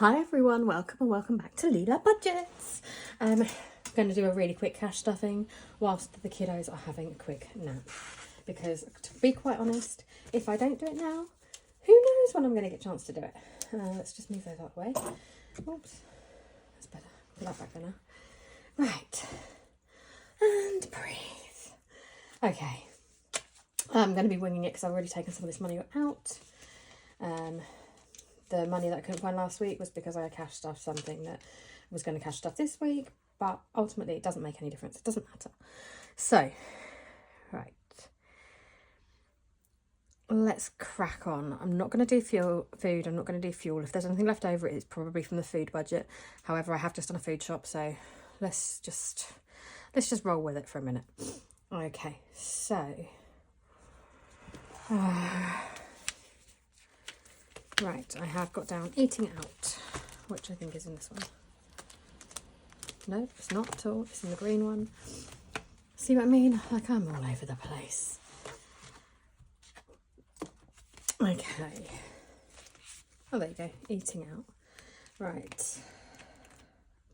Hi everyone, welcome and welcome back to Lila Budgets. I'm going to do a really quick cash stuffing whilst the kiddos are having a quick nap. Because to be quite honest, if I don't do it now, who knows when I'm going to get a chance to do it. Let's just move those out of the way. Oops, that's better. Put that back there now. Right, and breathe. Okay, I'm going to be winging it because I've already taken some of this money out. The money that I couldn't find last week was because I cash stuffed something that was going to cash stuff this week, but ultimately it doesn't make any difference. It doesn't matter. So, right. Let's crack on. I'm not going to do food. I'm not going to do fuel. If there's anything left over, it's probably from the food budget. However, I have just done a food shop, so let's just roll with it for a minute. Okay, so right, I have got down eating out, which I think is in this one. No, it's not at all. It's in the green one. See what I mean? Like, I'm all over the place. Okay. Oh, there you go. Eating out. Right.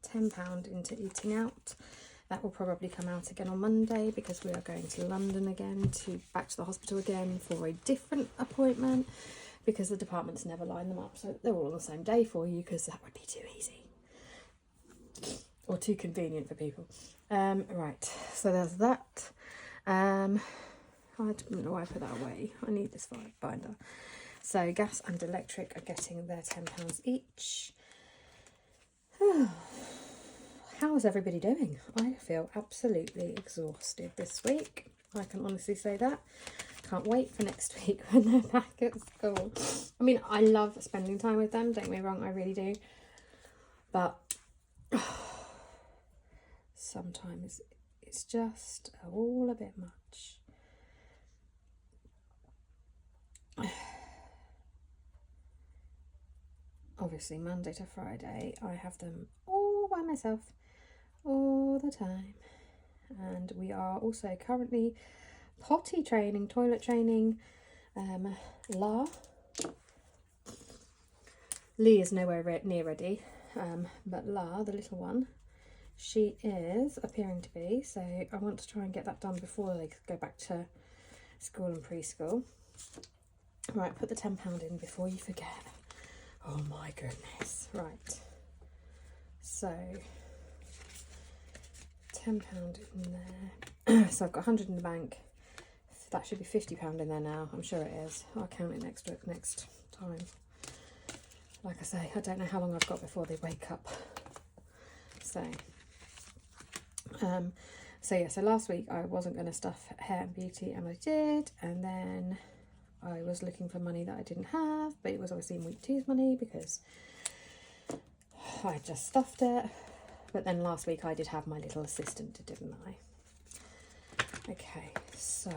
£10 into eating out. That will probably come out again on Monday because we are going to London again, back to the hospital again for a different appointment because the departments never line them up. So they're all on the same day for you because that would be too easy. Or too convenient for people. Right, so there's that. I don't know why I put that away. I need this binder. So gas and electric are getting their £10 each. How is everybody doing? I feel absolutely exhausted this week. I can honestly say that. Can't wait for next week when they're back at school. I mean, I love spending time with them, don't get me wrong, I really do. But sometimes it's just all a bit much. Obviously, Monday to Friday, I have them all by myself all the time. And we are also currently potty training, toilet training. Lee is nowhere near ready, but La, the little one, she is appearing to be. So I want to try and get that done before they go back to school and preschool. Right, put the £10 in before you forget. Oh my goodness. Right. So £10 in there. So I've got 100 in the bank. That should be £50 in there now. I'm sure it is. I'll count it next time. Like I say, I don't know how long I've got before they wake up. So so last week I wasn't going to stuff hair and beauty, and I did, and then I was looking for money that I didn't have, but it was obviously in week 2's money because I just stuffed it. But then last week I did have my little assistant, didn't I? Okay, so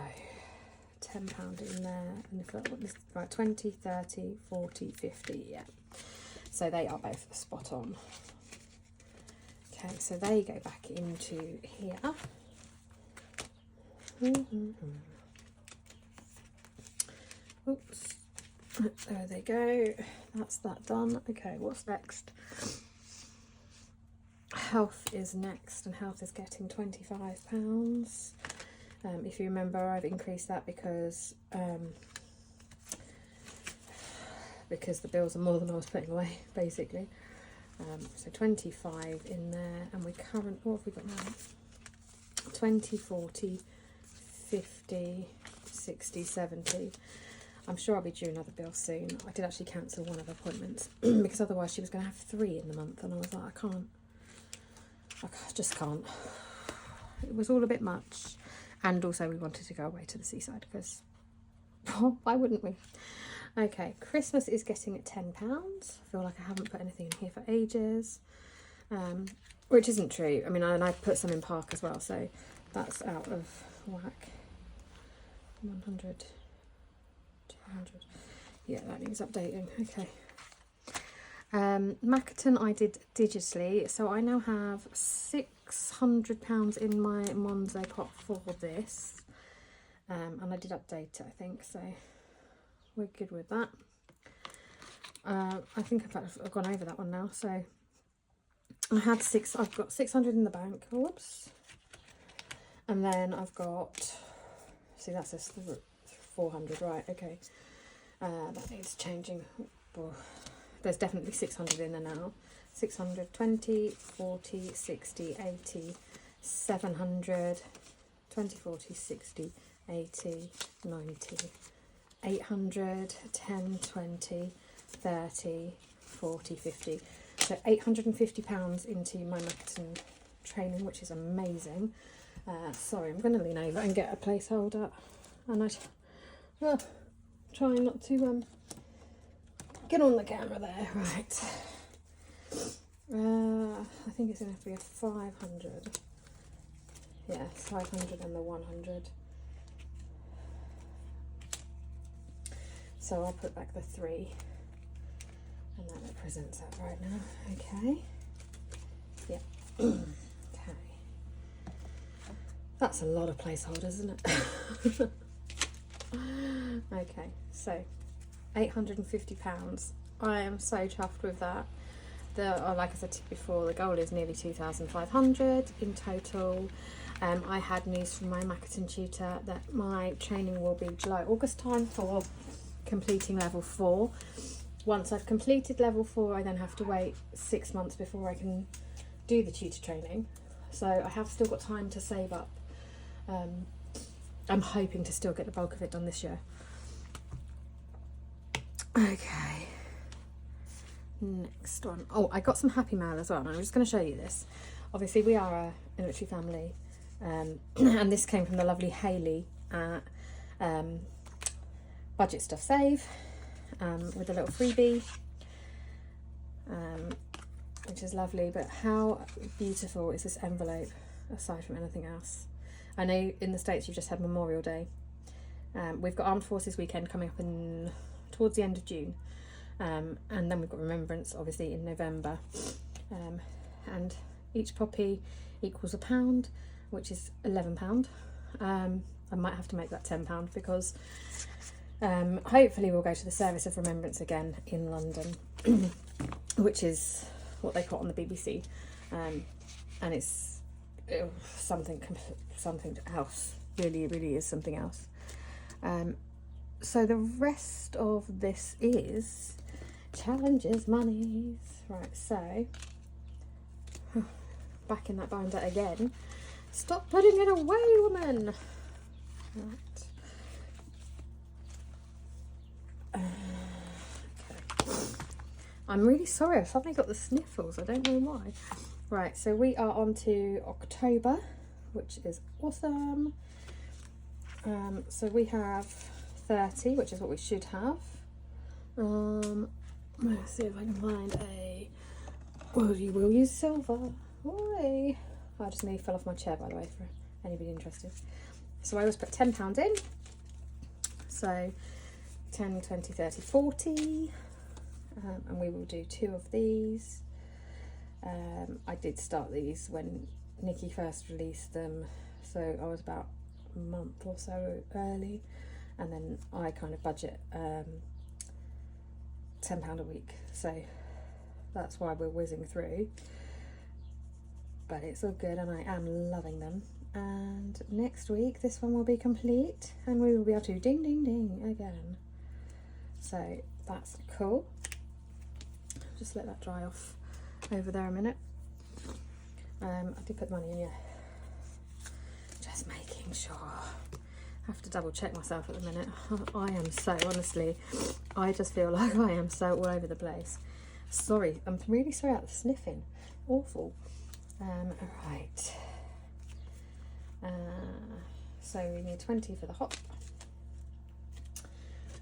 £10 in there, and if that was right, 20, 30, 40, 50, yeah. So they are both spot on. Okay, so they go back into here. Oops, there they go. That's that done. Okay, what's next? Health is next, and health is getting £25. If you remember, I've increased that because the bills are more than I was putting away, basically. So 25 in there, and what have we got now? 20, 40, 50, 60, 70. I'm sure I'll be due another bill soon. I did actually cancel one of the appointments because otherwise she was going to have 3 in the month, and I was like, I just can't. It was all a bit much. And also we wanted to go away to the seaside because why wouldn't we? Okay, Christmas is getting at £10. I feel like I haven't put anything in here for ages, which isn't true. I mean, and I put some in Park as well, so that's out of whack. 100, 200. Yeah, that needs updating. Okay. Makaton I did digitally, so I now have £600 in my Monzo pot for this, and I did update it, I think, so we're good with that. I think I've gone over that one now. So I had I've got 600 in the bank. Whoops. And then I've got, see, that's a 400, right? Okay. That needs changing. Oh, there's definitely 600 in there now. 600, 20, 40, 60, 80, 700, 20, 40, 60, 80, 90, 800, 10, 20, 30, 40, 50. So £850 into my Makaton training, which is amazing. Sorry, I'm going to lean over and get a placeholder, and I try not to get on the camera there. Right. I think it's going to have to be a 500. Yeah, 500 and the 100. So I'll put back the 3, and that represents that right now. Okay. Yep. Okay. That's a lot of placeholders, isn't it? Okay, so £850. I am so chuffed with that. Like I said before, the goal is nearly 2,500 in total. I had news from my Makaton tutor that my training will be July, August time for completing level 4. Once I've completed level 4, I then have to wait 6 months before I can do the tutor training. So I have still got time to save up. I'm hoping to still get the bulk of it done this year. Okay. Next one. Oh, I got some happy mail as well, and I'm just going to show you this. Obviously, we are a military family, and this came from the lovely Hayley at Budget Stuff Save, with a little freebie, which is lovely. But how beautiful is this envelope, aside from anything else? I know in the States you've just had Memorial Day. We've got Armed Forces Weekend coming up towards the end of June. And then we've got Remembrance, obviously, in November. And each poppy equals £1, which is £11. I might have to make that £10 because hopefully we'll go to the Service of Remembrance again in London, which is what they put on the BBC. And it's something else. Really, really is something else. So the rest of this is challenges monies. Right, so back in that binder again. Stop putting it away, woman. Right. Okay. I'm really sorry, I've suddenly got the sniffles. I don't know why. Right, so we are on to October, which is awesome. So we have 30, which is what we should have. Let's see if I can find a. Well, you will use silver. Oi. I just nearly fell off my chair, by the way, for anybody interested. So I always put £10 in. So 10, 20, 30, 40. And we will do 2 of these. I did start these when Nikki first released them, so I was about a month or so early, and then I kind of budget £10 a week, so that's why we're whizzing through. But it's all good, and I am loving them. And next week this one will be complete, and we will be able to ding ding ding again. So that's cool. Just let that dry off over there a minute. I did put money in, yeah. Just making sure. I have to double check myself at the minute. I am so, honestly, I just feel like I am so all over the place. Sorry, I'm really sorry about the sniffing. Awful. Right. So we need 20 for the hop.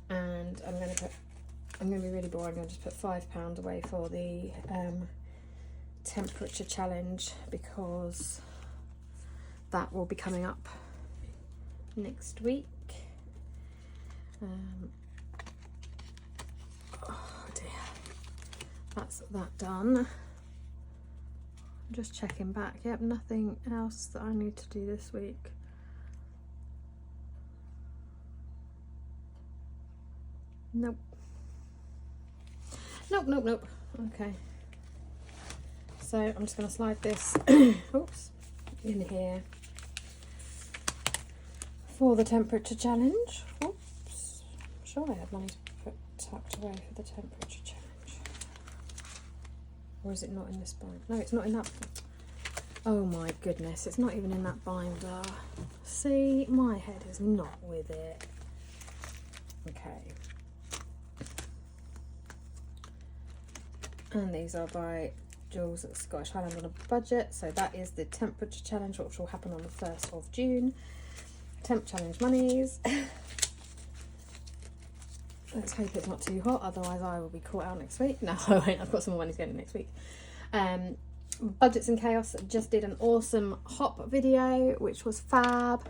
And I'm going to be really boring. I'm going to just put £5 away for the temperature challenge, because that will be coming up next week. Oh dear, that's that done. I'm just checking back. Yep, nothing else that I need to do this week. Nope. Nope. Okay. So I'm just going to slide this oops, in here for the temperature challenge. Oops. I'm sure I had money to put tucked away for the temperature challenge. Or is it not in this binder? No, it's not in that. Oh my goodness, it's not even in that binder. See, my head is not with it. Okay. And these are by Jules at Scottish Highland on a Budget. So that is the temperature challenge, which will happen on the 1st of June. Temp challenge monies. Let's hope it's not too hot, otherwise I will be caught out next week. No, I won't. I've got some more monies going next week. Budgets and Chaos just did an awesome hop video, which was fab.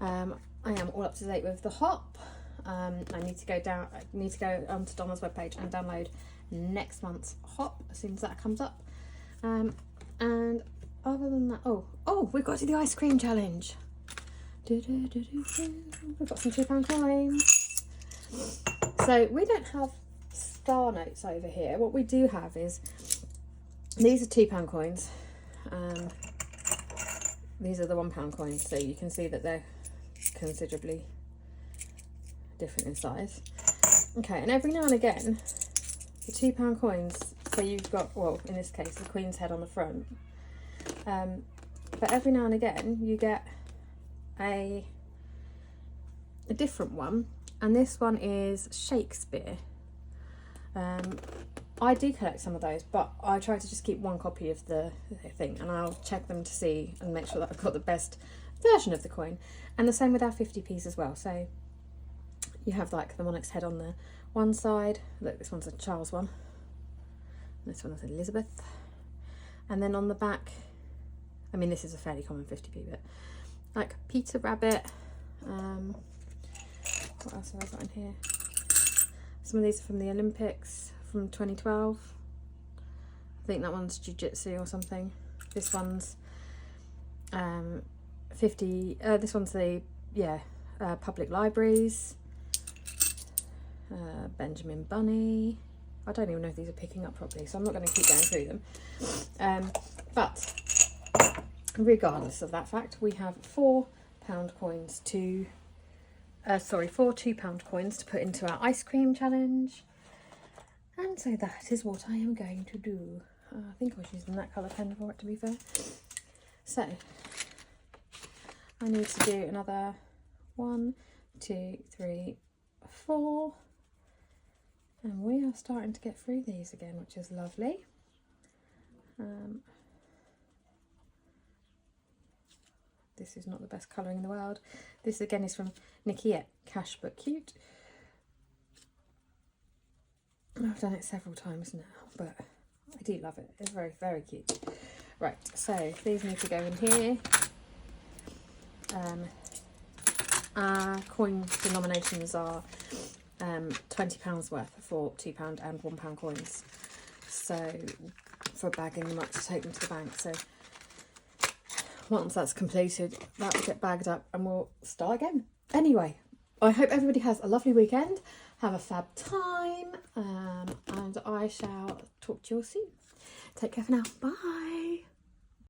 I am all up to date with the hop. I need to go onto Donna's webpage and download next month's hop as soon as that comes up. And other than that, oh, we've got to do the ice cream challenge. We've got some £2 coins. So we don't have star notes over here. What we do have is these are £2 coins. These are the £1 coins, so you can see that they're considerably different in size. Okay, and every now and again, the £2 coins, so you've got, well, in this case, the Queen's head on the front. But every now and again, you get a different one, and this one is Shakespeare. I do collect some of those, but I try to just keep one copy of the thing, and I'll check them to see and make sure that I've got the best version of the coin. And the same with our 50p's as well. So you have like the monarch's head on the one side. Look, this one's a Charles one. This one is Elizabeth. And then on the back, I mean, this is a fairly common 50p, but like Peter Rabbit. What else have I got in here? Some of these are from the Olympics from 2012. I think that one's jiu-jitsu or something. This one's 50. This one's the public libraries. Benjamin Bunny. I don't even know if these are picking up properly, so I'm not going to keep going through them. But regardless of that fact, we have £4 coins to. Four £2 coins to put into our ice cream challenge. And so that is what I am going to do. I think I was using that colour pen for it, to be fair. So I need to do another 1, 2, 3, 4. And we are starting to get through these again, which is lovely. This is not the best colouring in the world. This again is from Nikki at Cash But Cute. I've done it several times now, but I do love it. It's very, very cute. Right, so these need to go in here. Our coin denominations are £20 worth for £2 and £1 coins. So for bagging them up to take them to the bank. So once that's completed, that will get bagged up and we'll start again. Anyway, I hope everybody has a lovely weekend. Have a fab time. And I shall talk to you all soon. Take care for now. Bye.